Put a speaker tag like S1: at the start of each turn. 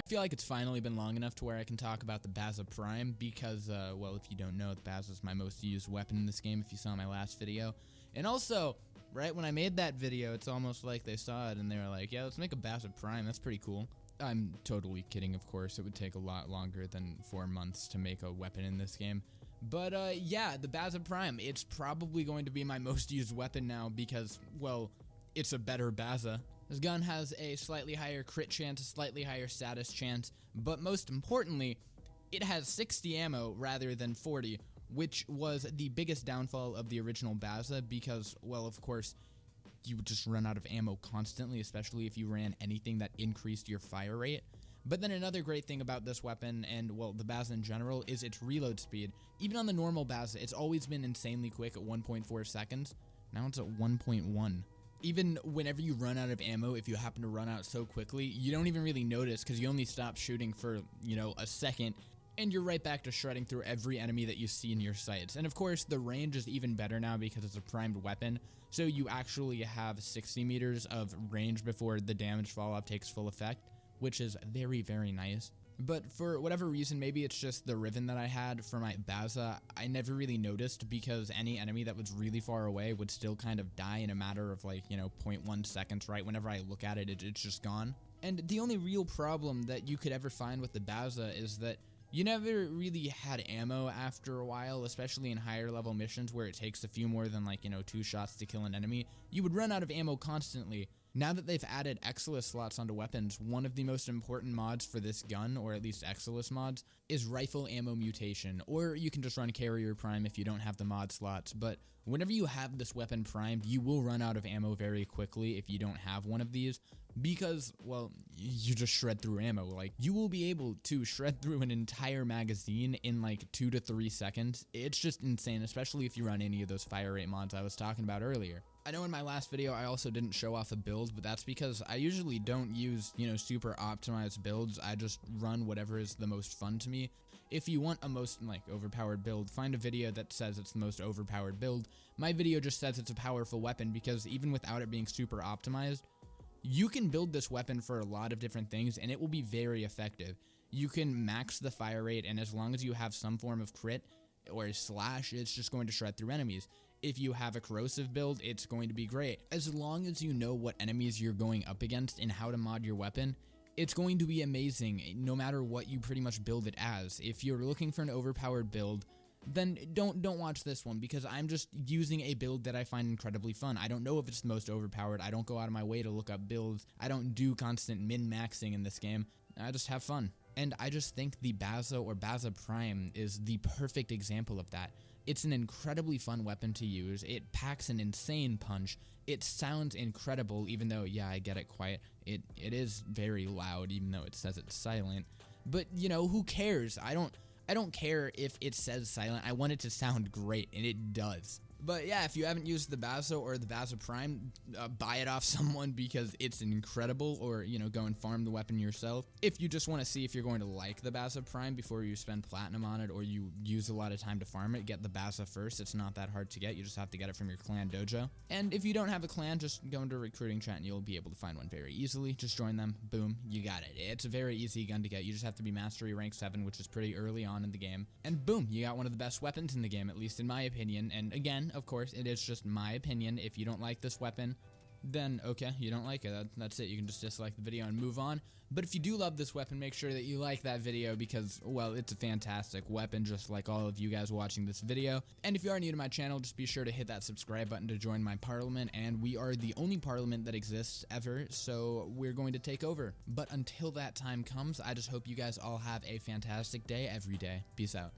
S1: I feel like it's finally been long enough to where I can talk about the Baza Prime because, well, if you don't know, the Baza is my most used weapon in this game if you saw my last video. And also, right when I made that video, it's almost like they saw it and they were like, yeah, let's make a Baza Prime, that's pretty cool. I'm totally kidding, of course. It would take a lot longer than 4 months to make a weapon in this game. But, yeah, the Baza Prime, it's probably going to be my most used weapon now because, well, it's a better Baza. This gun has a slightly higher crit chance, a slightly higher status chance, but most importantly, it has 60 ammo rather than 40, which was the biggest downfall of the original Baza because, well, of course, you would just run out of ammo constantly, especially if you ran anything that increased your fire rate. But then another great thing about this weapon, and, well, the Baza in general, is its reload speed. Even on the normal Baza, it's always been insanely quick at 1.4 seconds. Now it's at 1.1. Even whenever you run out of ammo, if you happen to run out so quickly, you don't even really notice because you only stop shooting for, a second, and you're right back to shredding through every enemy that you see in your sights. And of course, the range is even better now because it's a primed weapon, so you actually have 60 meters of range before the damage fall-off takes full effect, which is very, very nice. But for whatever reason, maybe it's just the Riven that I had for my Baza, I never really noticed because any enemy that was really far away would still kind of die in a matter of 0.1 seconds, right? Whenever I look at it, it's just gone. And the only real problem that you could ever find with the Baza is that you never really had ammo after a while, especially in higher level missions where it takes a few more than 2 shots to kill an enemy. You would run out of ammo constantly. Now that they've added Exilus slots onto weapons, one of the most important mods for this gun, or at least Exilus mods, is rifle ammo mutation, or you can just run carrier prime if you don't have the mod slots, but whenever you have this weapon primed, you will run out of ammo very quickly if you don't have one of these, because, well, you just shred through ammo. You will be able to shred through an entire magazine in 2 to 3 seconds. It's just insane, especially if you run any of those fire rate mods I was talking about earlier. I know in my last video I also didn't show off a build, but that's because I usually don't use, super optimized builds. I just run whatever is the most fun to me. If you want a most, overpowered build, find a video that says it's the most overpowered build. My video just says it's a powerful weapon because even without it being super optimized, you can build this weapon for a lot of different things and it will be very effective. You can max the fire rate, and as long as you have some form of crit or slash, it's just going to shred through enemies. If you have a corrosive build, it's going to be great. As long as you know what enemies you're going up against and how to mod your weapon, it's going to be amazing no matter what you pretty much build it as. If you're looking for an overpowered build, then don't watch this one because I'm just using a build that I find incredibly fun. I don't know if it's the most overpowered. I don't go out of my way to look up builds. I don't do constant min-maxing in this game. I just have fun. And I just think the Baza or Baza Prime is the perfect example of that. It's an incredibly fun weapon to use. It packs an insane punch. It sounds incredible, even though, yeah, I get it quiet. It is very loud, even though it says it's silent. But, who cares? I don't care if it says silent. I want it to sound great, and it does. But yeah, if you haven't used the Baza or the Baza Prime, buy it off someone because it's incredible, or, go and farm the weapon yourself. If you just want to see if you're going to like the Baza Prime before you spend platinum on it or you use a lot of time to farm it, get the Baza first. It's not that hard to get. You just have to get it from your clan dojo. And if you don't have a clan, just go into a recruiting chat and you'll be able to find one very easily. Just join them. Boom, you got it. It's a very easy gun to get. You just have to be mastery rank 7, which is pretty early on in the game. And boom, you got one of the best weapons in the game, at least in my opinion. And again, of course, it is just my opinion. If you don't like this weapon, then okay, you don't like it. That's it. You can just dislike the video and move on. But if you do love this weapon, make sure that you like that video because, well, it's a fantastic weapon, just like all of you guys watching this video. And if you are new to my channel, just be sure to hit that subscribe button to join my parliament. And we are the only parliament that exists ever, so we're going to take over. But until that time comes, I just hope you guys all have a fantastic day every day. Peace out.